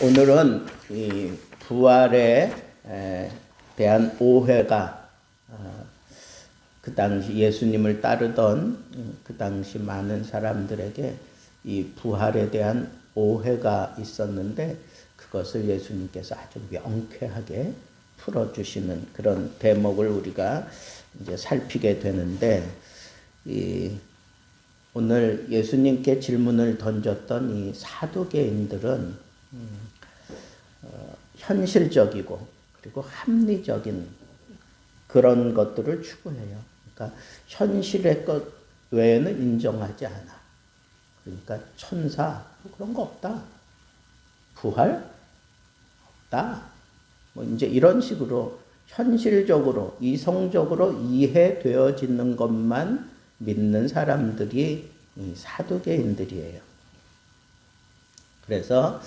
오늘은 이 부활에 대한 오해가 그 당시 예수님을 따르던 그 당시 많은 사람들에게 이 부활에 대한 오해가 있었는데 그것을 예수님께서 아주 명쾌하게 풀어주시는 그런 대목을 우리가 이제 살피게 되는데 오늘 예수님께 질문을 던졌던 이 사두개인들은 현실적이고 그리고 합리적인 그런 것들을 추구해요. 그러니까 현실의 것 외에는 인정하지 않아. 그러니까 천사 그런 거 없다. 부활 없다. 뭐 이제 이런 식으로 현실적으로 이성적으로 이해되어지는 것만 믿는 사람들이 이 사두개인들이에요. 그래서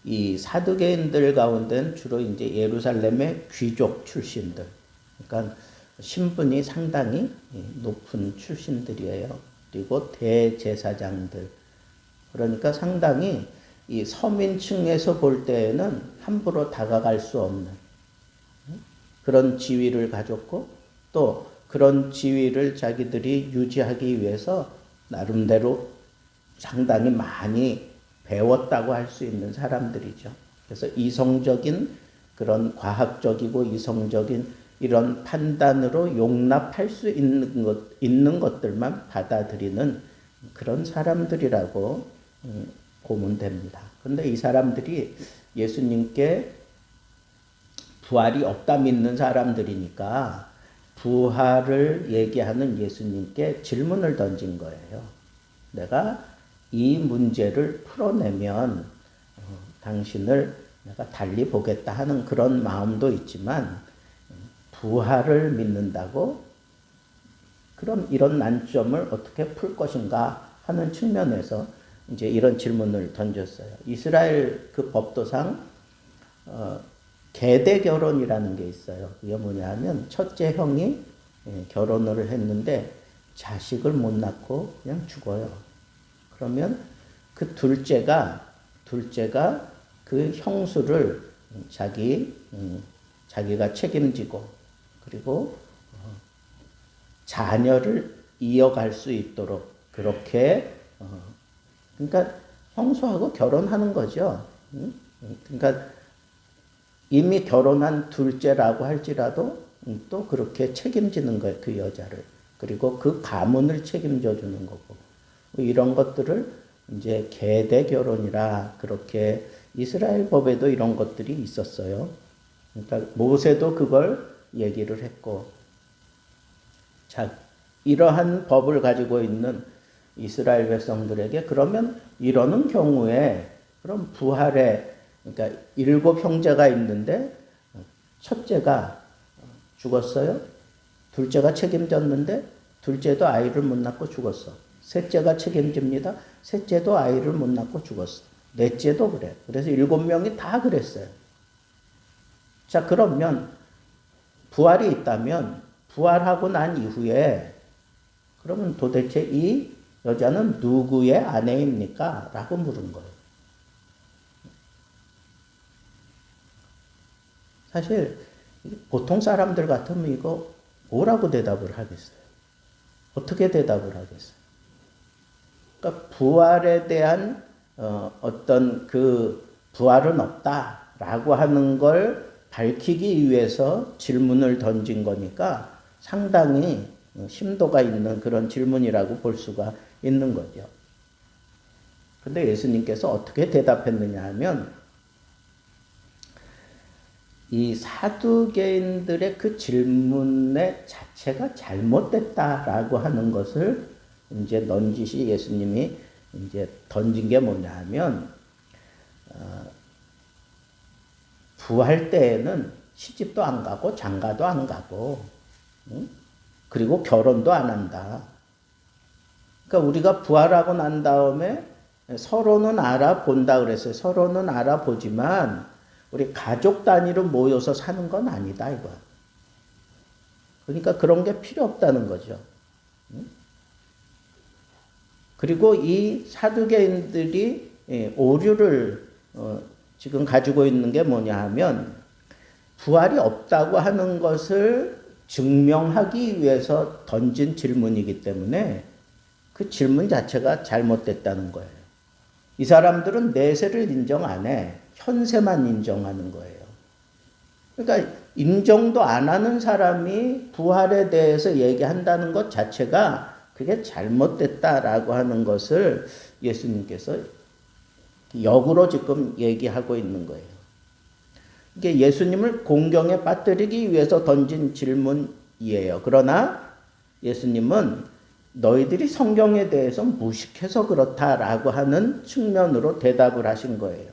이 사두개인들 가운데는 주로 이제 예루살렘의 귀족 출신들, 그러니까 신분이 상당히 높은 출신들이에요. 그리고 대제사장들, 그러니까 상당히 이 서민층에서 볼 때에는 함부로 다가갈 수 없는 그런 지위를 가졌고 또 그런 지위를 자기들이 유지하기 위해서 나름대로 상당히 많이 배웠다고 할 수 있는 사람들이죠. 그래서 이성적인 그런 과학적이고 이성적인 이런 판단으로 용납할 수 있는 것들만 받아들이는 그런 사람들이라고 보면 됩니다. 그런데 이 사람들이 예수님께 부활이 없다 믿는 사람들이니까 부활을 얘기하는 예수님께 질문을 던진 거예요. 내가 이 문제를 풀어내면 당신을 내가 달리 보겠다 하는 그런 마음도 있지만 부활을 믿는다고 그럼 이런 난점을 어떻게 풀 것인가 하는 측면에서 이제 이런 질문을 던졌어요. 이스라엘 그 법도상 계대 결혼이라는 게 있어요. 그게 뭐냐 하면 첫째 형이 결혼을 했는데 자식을 못 낳고 그냥 죽어요. 그러면 그 둘째가 그 형수를 자기가 책임지고 그리고 자녀를 이어갈 수 있도록 그렇게 그러니까 형수하고 결혼하는 거죠. 그러니까 이미 결혼한 둘째라고 할지라도 또 그렇게 책임지는 거예요. 그 여자를. 그리고 그 가문을 책임져 주는 거고. 이런 것들을 이제 계대 결혼이라 그렇게 이스라엘 법에도 이런 것들이 있었어요. 그러니까 모세도 그걸 얘기를 했고, 자, 이러한 법을 가지고 있는 이스라엘 백성들에게 그러면 이러는 경우에 그럼 부활에 그러니까 7 형제가 있는데 첫째가 죽었어요. 둘째가 책임졌는데 둘째도 아이를 못 낳고 죽었어. 셋째가 책임집니다. 셋째도 아이를 못 낳고 죽었어. 넷째도 그래. 그래서 7명이 다 그랬어요. 자, 그러면 부활이 있다면 부활하고 난 이후에 그러면 도대체 이 여자는 누구의 아내입니까? 라고 물은 거예요. 사실 보통 사람들 같으면 이거 뭐라고 대답을 하겠어요? 어떻게 대답을 하겠어요? 그러니까 부활에 대한 어떤 그 부활은 없다라고 하는 걸 밝히기 위해서 질문을 던진 거니까 상당히 심도가 있는 그런 질문이라고 볼 수가 있는 거죠. 그런데 예수님께서 어떻게 대답했느냐 하면 이 사두개인들의 그 질문의 자체가 잘못됐다라고 하는 것을 이제 넌지시 예수님이 이제 던진 게 뭐냐 하면 부활 때에는 시집도 안 가고 장가도 안 가고 그리고 결혼도 안 한다. 그러니까 우리가 부활하고 난 다음에 서로는 알아본다 그랬어요. 서로는 알아보지만 우리 가족 단위로 모여서 사는 건 아니다 이거야. 그러니까 그런 게 필요 없다는 거죠. 그리고 이 사두개인들이 오류를 지금 가지고 있는 게 뭐냐 하면 부활이 없다고 하는 것을 증명하기 위해서 던진 질문이기 때문에 그 질문 자체가 잘못됐다는 거예요. 이 사람들은 내세를 인정 안 해. 현세만 인정하는 거예요. 그러니까 인정도 안 하는 사람이 부활에 대해서 얘기한다는 것 자체가 그게 잘못됐다라고 하는 것을 예수님께서 역으로 지금 얘기하고 있는 거예요. 이게 예수님을 공경에 빠뜨리기 위해서 던진 질문이에요. 그러나 예수님은 너희들이 성경에 대해서 무식해서 그렇다라고 하는 측면으로 대답을 하신 거예요.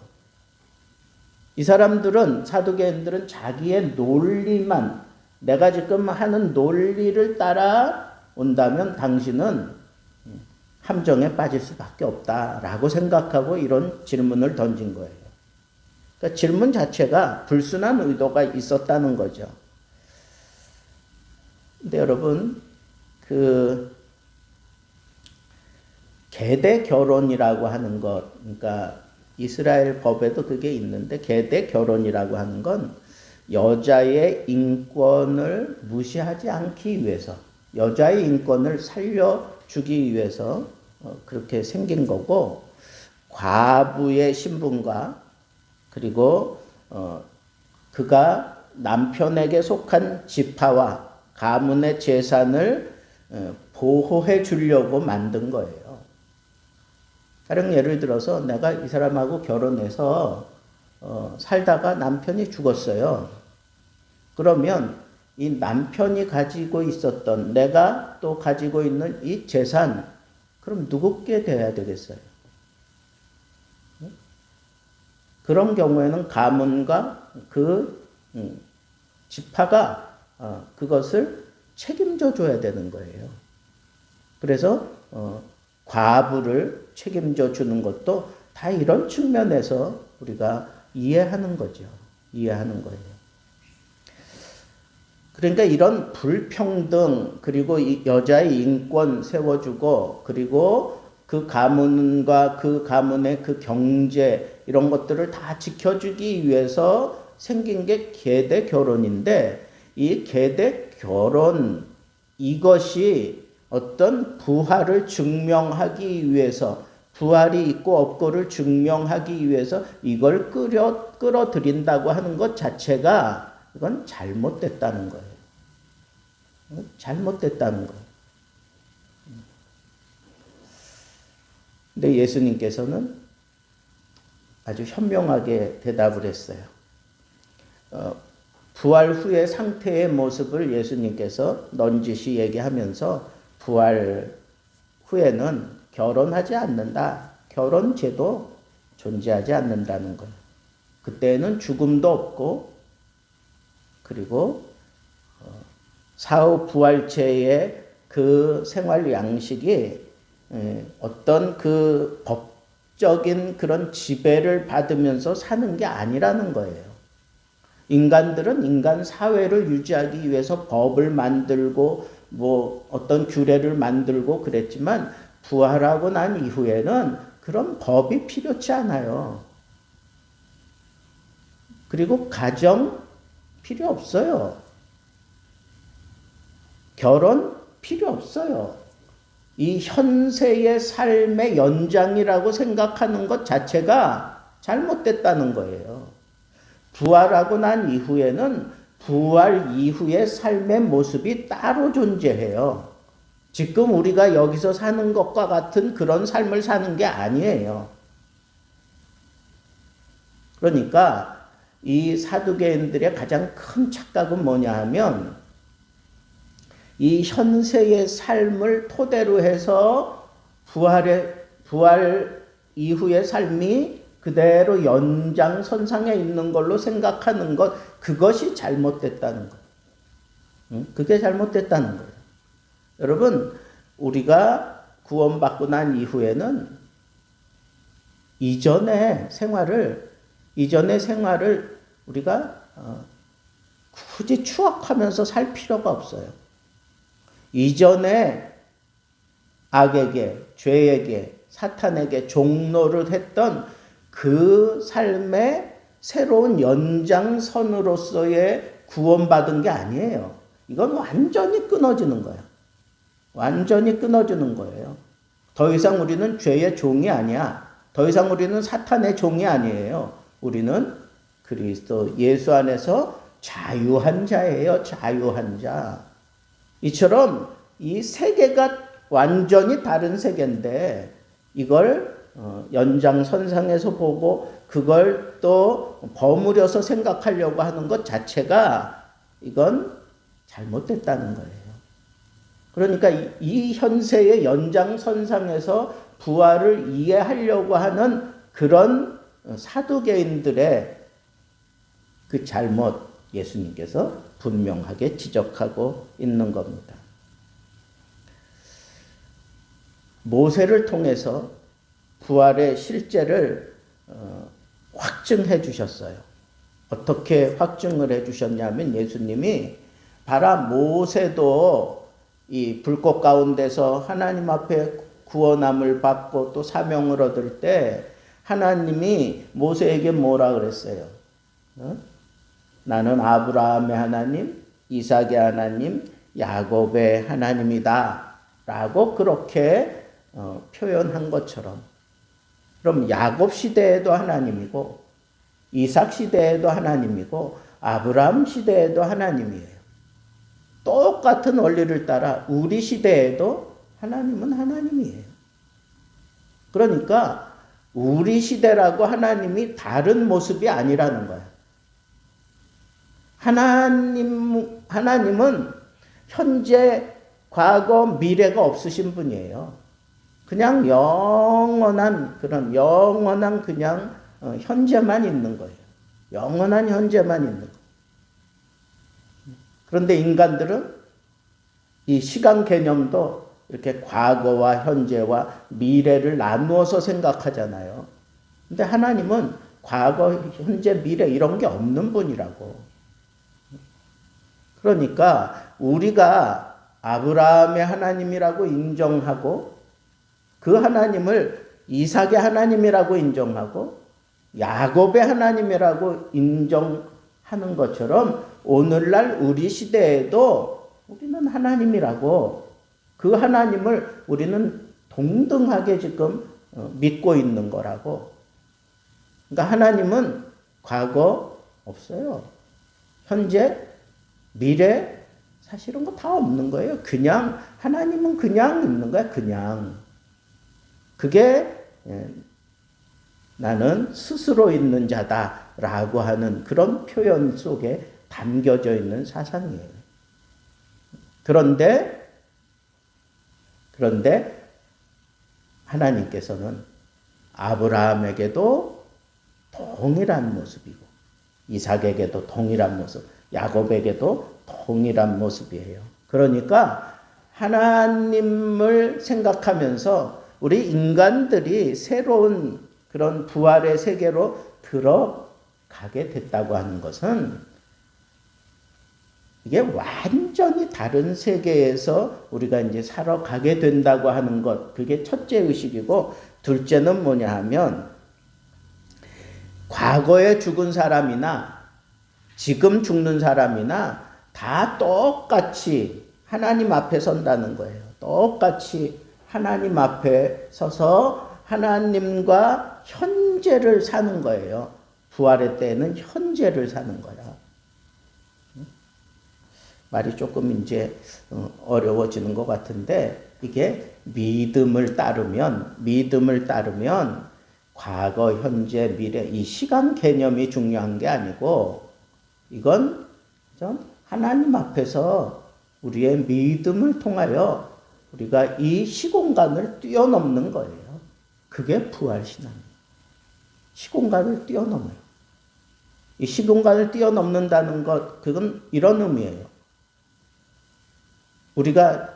이 사람들은, 사두개인들은 자기의 논리만, 내가 지금 하는 논리를 따라 온다면 당신은 함정에 빠질 수밖에 없다라고 생각하고 이런 질문을 던진 거예요. 그러니까 질문 자체가 불순한 의도가 있었다는 거죠. 근데 여러분, 계대 결혼이라고 하는 것, 그러니까 이스라엘 법에도 그게 있는데 계대 결혼이라고 하는 건 여자의 인권을 무시하지 않기 위해서, 여자의 인권을 살려주기 위해서 그렇게 생긴 거고, 과부의 신분과 그리고 그가 남편에게 속한 지파와 가문의 재산을 보호해 주려고 만든 거예요. 다른 예를 들어서 내가 이 사람하고 결혼해서 살다가 남편이 죽었어요. 그러면 이 남편이 가지고 있었던, 내가 또 가지고 있는 이 재산, 그럼 누구께 돼야 되겠어요? 그런 경우에는 가문과 그 지파가 그것을 책임져 줘야 되는 거예요. 그래서 과부를 책임져 주는 것도 다 이런 측면에서 우리가 이해하는 거죠. 이해하는 거예요. 그러니까 이런 불평등, 그리고 이 여자의 인권 세워주고, 그리고 그 가문과 그 가문의 그 경제, 이런 것들을 다 지켜주기 위해서 생긴 게 계대 결혼인데, 이 계대 결혼, 이것이 어떤 부활을 증명하기 위해서, 부활이 있고 없고를 증명하기 위해서 이걸 끌어들인다고 하는 것 자체가 이건 잘못됐다는 거예요. 잘못됐다는 거예요. 근데 예수님께서는 아주 현명하게 대답을 했어요. 부활 후의 상태의 모습을 예수님께서 넌지시 얘기하면서 부활 후에는 결혼하지 않는다. 결혼 제도 존재하지 않는다는 거예요. 그때는 죽음도 없고, 그리고 사후 부활체의 그 생활 양식이 어떤 그 법적인 그런 지배를 받으면서 사는 게 아니라는 거예요. 인간들은 인간 사회를 유지하기 위해서 법을 만들고 뭐 어떤 규례를 만들고 그랬지만 부활하고 난 이후에는 그런 법이 필요치 않아요. 그리고 가정 필요 없어요. 결혼 필요 없어요. 이 현세의 삶의 연장이라고 생각하는 것 자체가 잘못됐다는 거예요. 부활하고 난 이후에는 부활 이후의 삶의 모습이 따로 존재해요. 지금 우리가 여기서 사는 것과 같은 그런 삶을 사는 게 아니에요. 그러니까 이 사두개인들의 가장 큰 착각은 뭐냐 하면 이 현세의 삶을 토대로 해서 부활 이후의 삶이 그대로 연장선상에 있는 걸로 생각하는 것, 그것이 잘못됐다는 거예요. 그게 잘못됐다는 거예요. 여러분, 우리가 구원받고 난 이후에는 이전의 생활을 우리가 굳이 추억하면서 살 필요가 없어요. 이전에 악에게, 죄에게, 사탄에게 종노를 했던 그 삶의 새로운 연장선으로서의 구원받은 게 아니에요. 이건 완전히 끊어지는 거야. 완전히 끊어지는 거예요. 더 이상 우리는 죄의 종이 아니야. 더 이상 우리는 사탄의 종이 아니에요. 우리는 그리스도 예수 안에서 자유한 자예요. 자유한 자. 이처럼 이 세계가 완전히 다른 세계인데 이걸 연장선상에서 보고 그걸 또 버무려서 생각하려고 하는 것 자체가 이건 잘못됐다는 거예요. 그러니까 이 현세의 연장선상에서 부활을 이해하려고 하는 그런 사두개인들의 그 잘못 예수님께서 분명하게 지적하고 있는 겁니다. 모세를 통해서 부활의 실제를 확증해 주셨어요. 어떻게 확증을 해 주셨냐면 예수님이 봐라 모세도 이 불꽃 가운데서 하나님 앞에 구원함을 받고 또 사명을 얻을 때 하나님이 모세에게 뭐라 그랬어요? 나는 아브라함의 하나님, 이삭의 하나님, 야곱의 하나님이다 라고 그렇게 표현한 것처럼 그럼 야곱 시대에도 하나님이고 이삭 시대에도 하나님이고 아브라함 시대에도 하나님이에요. 똑같은 원리를 따라 우리 시대에도 하나님은 하나님이에요. 그러니까 우리 시대라고 하나님이 다른 모습이 아니라는 거야. 하나님은 현재, 과거, 미래가 없으신 분이에요. 그냥 영원한 그냥 현재만 있는 거예요. 영원한 현재만 있는 거예요. 그런데 인간들은 이 시간 개념도 이렇게 과거와 현재와 미래를 나누어서 생각하잖아요. 근데 하나님은 과거, 현재, 미래 이런 게 없는 분이라고. 그러니까 우리가 아브라함의 하나님이라고 인정하고 그 하나님을 이삭의 하나님이라고 인정하고 야곱의 하나님이라고 인정하는 것처럼 오늘날 우리 시대에도 우리는 하나님이라고 그 하나님을 우리는 동등하게 지금 믿고 있는 거라고. 그러니까 하나님은 과거 없어요. 현재, 미래 사실은 거 다 없는 거예요. 그냥 하나님은 그냥 있는 거야. 그냥. 그게 나는 스스로 있는 자다라고 하는 그런 표현 속에 담겨져 있는 사상이에요. 그런데 하나님께서는 아브라함에게도 동일한 모습이고 이삭에게도 동일한 모습, 야곱에게도 동일한 모습이에요. 그러니까 하나님을 생각하면서 우리 인간들이 새로운 그런 부활의 세계로 들어가게 됐다고 하는 것은 이게 완전히 다른 세계에서 우리가 이제 살아가게 된다고 하는 것, 그게 첫째 의식이고, 둘째는 뭐냐 하면 과거에 죽은 사람이나 지금 죽는 사람이나 다 똑같이 하나님 앞에 선다는 거예요. 똑같이 하나님 앞에 서서 하나님과 현재를 사는 거예요. 부활의 때에는 현재를 사는 거야. 말이 조금 이제 어려워지는 것 같은데, 이게 믿음을 따르면 과거, 현재, 미래 이 시간 개념이 중요한 게 아니고, 이건 하나님 앞에서 우리의 믿음을 통하여 우리가 이 시공간을 뛰어넘는 거예요. 그게 부활신앙이에요. 시공간을 뛰어넘어요. 이 시공간을 뛰어넘는다는 것, 그건 이런 의미예요. 우리가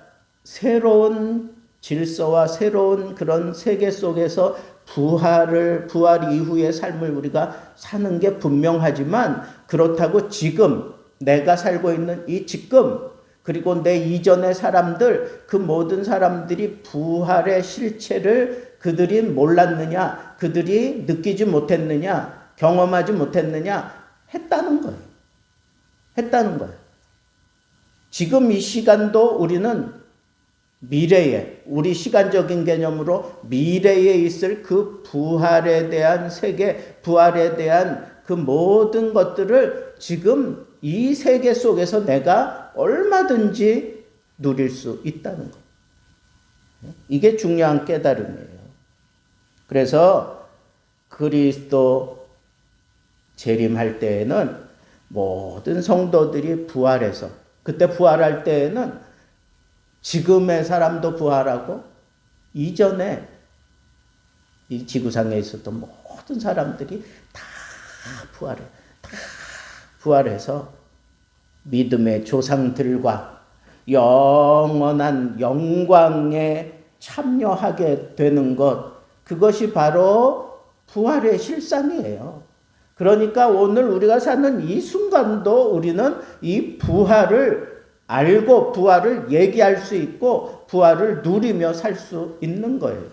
새로운 질서와 새로운 그런 세계 속에서 부활 이후의 삶을 우리가 사는 게 분명하지만, 그렇다고 지금 내가 살고 있는 이 지금, 그리고 내 이전의 사람들, 그 모든 사람들이 부활의 실체를 그들이 몰랐느냐, 그들이 느끼지 못했느냐, 경험하지 못했느냐? 했다는 거예요. 했다는 거예요. 지금 이 시간도 우리는 미래에, 우리 시간적인 개념으로 미래에 있을 그 부활에 대한 세계, 부활에 대한 그 모든 것들을 지금 이 세계 속에서 내가 얼마든지 누릴 수 있다는 것. 이게 중요한 깨달음이에요. 그래서 그리스도 재림할 때에는 모든 성도들이 부활해서, 그때 부활할 때에는 지금의 사람도 부활하고 이전에 이 지구상에 있었던 모든 사람들이 다 부활해서 믿음의 조상들과 영원한 영광에 참여하게 되는 것, 그것이 바로 부활의 실상이에요. 그러니까 오늘 우리가 사는 이 순간도 우리는 이 부활을 알고 부활을 얘기할 수 있고 부활을 누리며 살 수 있는 거예요.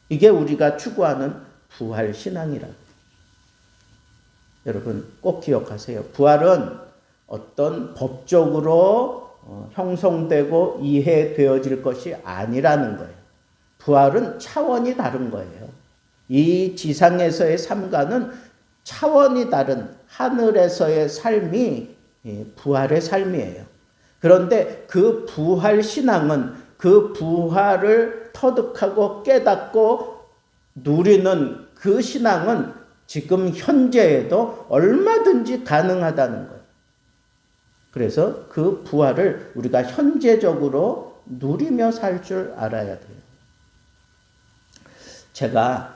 이게 우리가 추구하는 부활 신앙이라고. 여러분 꼭 기억하세요. 부활은 어떤 법적으로 형성되고 이해되어질 것이 아니라는 거예요. 부활은 차원이 다른 거예요. 이 지상에서의 삶과는 차원이 다른 하늘에서의 삶이 부활의 삶이에요. 그런데 그 부활 신앙은 그 부활을 터득하고 깨닫고 누리는 그 신앙은 지금 현재에도 얼마든지 가능하다는 거예요. 그래서 그 부활을 우리가 현재적으로 누리며 살 줄 알아야 돼요. 제가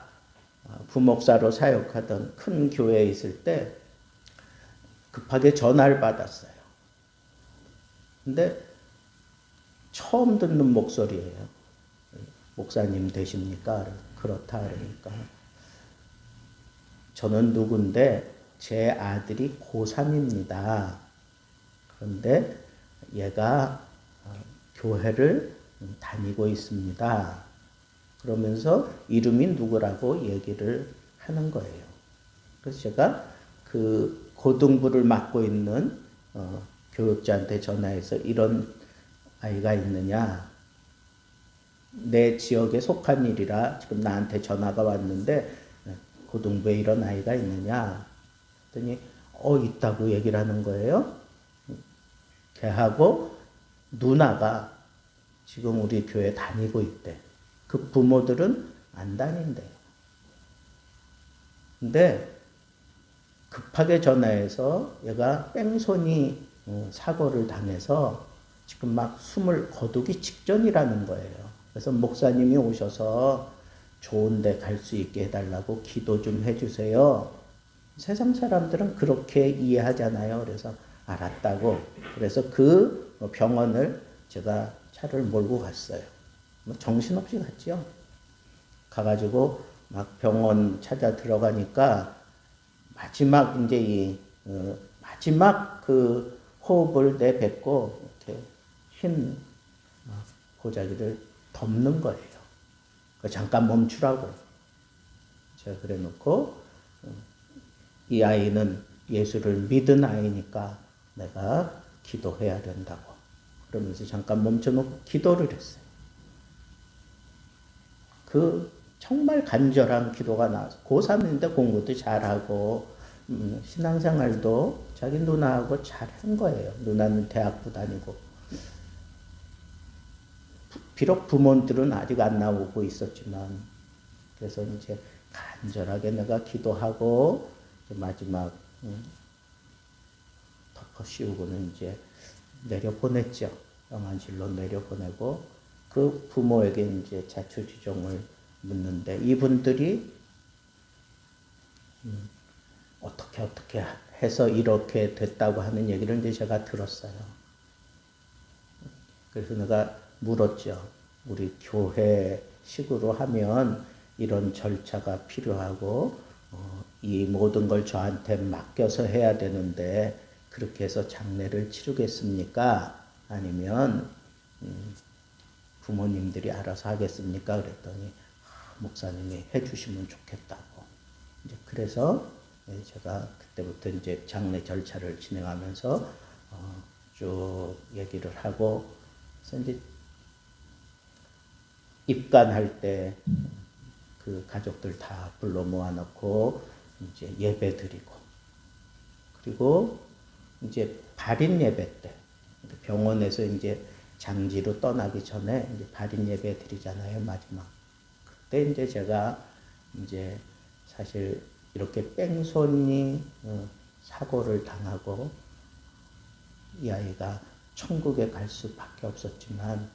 부목사로 사역하던 큰 교회에 있을 때 급하게 전화를 받았어요. 근데 처음 듣는 목소리예요. 목사님 되십니까? 그렇다 그러니까. 저는 누군데 제 아들이 고3입니다. 그런데 얘가 교회를 다니고 있습니다. 그러면서 이름이 누구라고 얘기를 하는 거예요. 그래서 제가 그 고등부를 맡고 있는 교육자한테 전화해서 이런 아이가 있느냐, 내 지역에 속한 일이라 지금 나한테 전화가 왔는데 고등부에 이런 아이가 있느냐 했더니 있다고 얘기를 하는 거예요. 걔하고 누나가 지금 우리 교회 다니고 있대. 그 부모들은 안 다닌대요. 근데 급하게 전화해서 얘가 뺑소니 사고를 당해서 지금 막 숨을 거두기 직전이라는 거예요. 그래서 목사님이 오셔서 좋은 데 갈 수 있게 해달라고 기도 좀 해주세요. 세상 사람들은 그렇게 이해하잖아요. 그래서 알았다고. 그래서 그 병원을 제가 차를 몰고 갔어요. 정신없이 갔죠. 가가지고 막 병원 찾아 들어가니까 마지막 이제 마지막 그 호흡을 내뱉고 이렇게 흰 보자기를 덮는 거예요. 잠깐 멈추라고. 제가 그래 놓고 이 아이는 예수를 믿은 아이니까 내가 기도해야 된다고. 그러면서 잠깐 멈춰놓고 기도를 했어요. 그 정말 간절한 기도가 나와서 고3인데 공부도 잘하고 신앙생활도 자기 누나하고 잘한 거예요. 누나는 대학도 다니고. 비록 부모들은 아직 안 나오고 있었지만, 그래서 이제 간절하게 내가 기도하고 마지막 덮어 씌우고는 이제 내려보냈죠. 영안실로 내려보내고 그 부모에게 이제 자초지종을 묻는데 이분들이 어떻게 해서 이렇게 됐다고 하는 얘기를 이제 제가 들었어요. 그래서 내가 물었죠. 우리 교회식으로 하면 이런 절차가 필요하고 이 모든 걸 저한테 맡겨서 해야 되는데 그렇게 해서 장례를 치르겠습니까? 아니면 부모님들이 알아서 하겠습니까? 그랬더니 목사님이 해주시면 좋겠다고. 이제 그래서 제가 그때부터 이제 장례 절차를 진행하면서 쭉 얘기를 하고, 그래서 이제 입간할 때 그 가족들 다 불러 모아놓고 이제 예배 드리고, 그리고 이제 발인 예배 때 병원에서 이제 장지로 떠나기 전에 이제 발인 예배 드리잖아요, 마지막. 그때 이제 제가 이제 사실 이렇게 뺑소니 사고를 당하고 이 아이가 천국에 갈 수밖에 없었지만,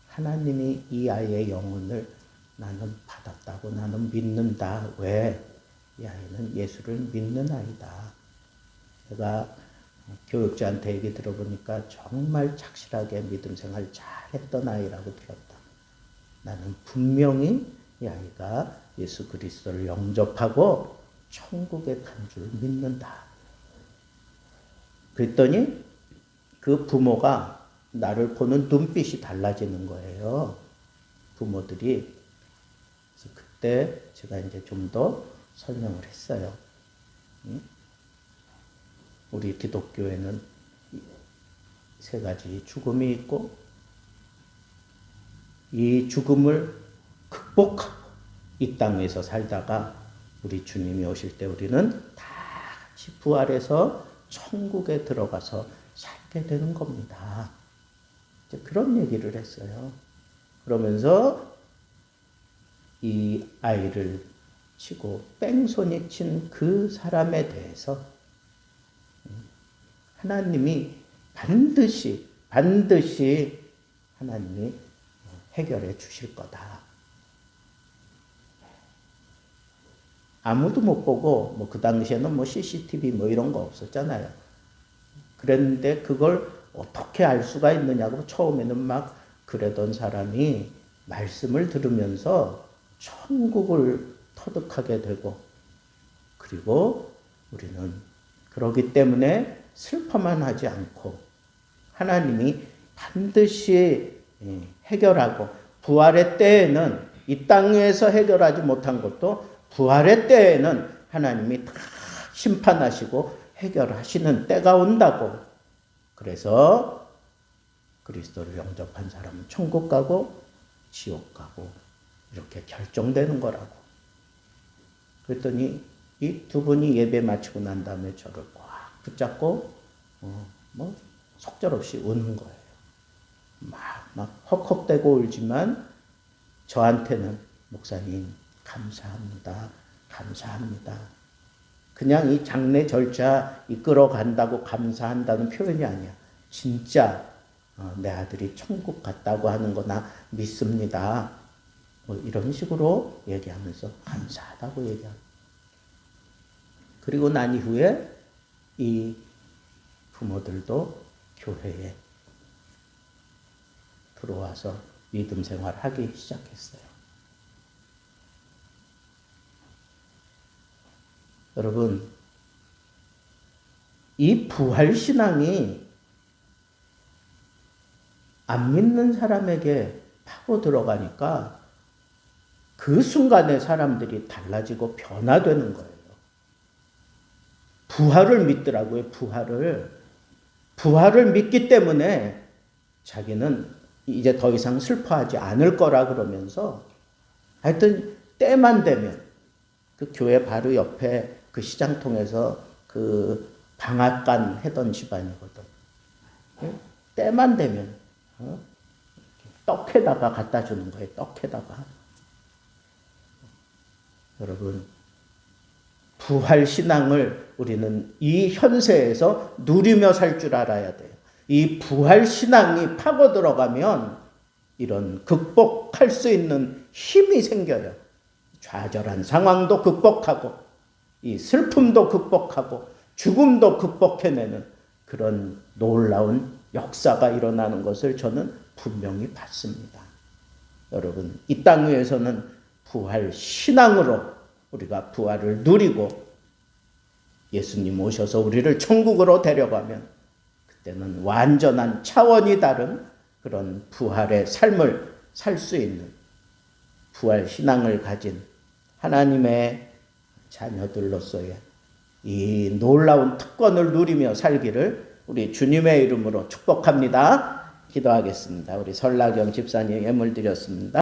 하나님이 이 아이의 영혼을 나는 받았다고, 나는 믿는다. 왜? 이 아이는 예수를 믿는 아이다. 제가 교육자한테 얘기 들어보니까 정말 착실하게 믿음 생활 잘했던 아이라고 들었다. 나는 분명히 이 아이가 예수 그리스도를 영접하고 천국에 간 줄 믿는다. 그랬더니 그 부모가 나를 보는 눈빛이 달라지는 거예요. 부모들이. 그래서 그때 제가 이제 좀 더 설명을 했어요. 우리 기독교에는 세 가지 죽음이 있고, 이 죽음을 극복하고 이 땅에서 살다가 우리 주님이 오실 때 우리는 다 같이 부활해서 천국에 들어가서 살게 되는 겁니다. 이제 그런 얘기를 했어요. 그러면서 이 아이를 치고 뺑소니 친 그 사람에 대해서 하나님이 반드시 하나님이 해결해 주실 거다. 아무도 못 보고, 뭐 그 당시에는 뭐 CCTV 뭐 이런 거 없었잖아요. 그랬는데 그걸 어떻게 알 수가 있느냐고 처음에는 막 그러던 사람이 말씀을 들으면서 천국을 터득하게 되고, 그리고 우리는 그러기 때문에 슬퍼만 하지 않고 하나님이 반드시 해결하고, 부활의 때에는 이 땅에서 해결하지 못한 것도 부활의 때에는 하나님이 다 심판하시고 해결하시는 때가 온다고. 그래서 그리스도를 영접한 사람은 천국 가고 지옥 가고 이렇게 결정되는 거라고. 그랬더니 이 두 분이 예배 마치고 난 다음에 저를 꽉 붙잡고 뭐 속절없이 우는 거예요. 막 헉헉대고 울지만 저한테는 목사님 감사합니다. 감사합니다. 그냥 이 장례 절차 이끌어 간다고 감사한다는 표현이 아니야. 진짜 내 아들이 천국 갔다고 하는 거나 믿습니다. 뭐 이런 식으로 얘기하면서 감사하다고 얘기하고. 그리고 난 이후에 이 부모들도 교회에 들어와서 믿음 생활하기 시작했어요. 여러분, 이 부활신앙이 안 믿는 사람에게 파고 들어가니까 그 순간에 사람들이 달라지고 변화되는 거예요. 부활을 믿더라고요, 부활을. 부활을 믿기 때문에 자기는 이제 더 이상 슬퍼하지 않을 거라 그러면서, 하여튼 때만 되면 그 교회 바로 옆에 그 시장통에서 그 방앗간 하던 집안이거든. 때만 되면 떡에다가 갖다 주는 거예요. 떡에다가. 여러분, 부활신앙을 우리는 이 현세에서 누리며 살 줄 알아야 돼요. 이 부활신앙이 파고 들어가면 이런 극복할 수 있는 힘이 생겨요. 좌절한 상황도 극복하고, 이 슬픔도 극복하고, 죽음도 극복해내는 그런 놀라운 역사가 일어나는 것을 저는 분명히 봤습니다. 여러분, 이 땅 위에서는 부활 신앙으로 우리가 부활을 누리고 예수님 오셔서 우리를 천국으로 데려가면 그때는 완전한 차원이 다른 그런 부활의 삶을 살 수 있는 부활 신앙을 가진 하나님의 자녀들로서의 이 놀라운 특권을 누리며 살기를 우리 주님의 이름으로 축복합니다. 기도하겠습니다. 우리 설라경 집사님 예물 드렸습니다.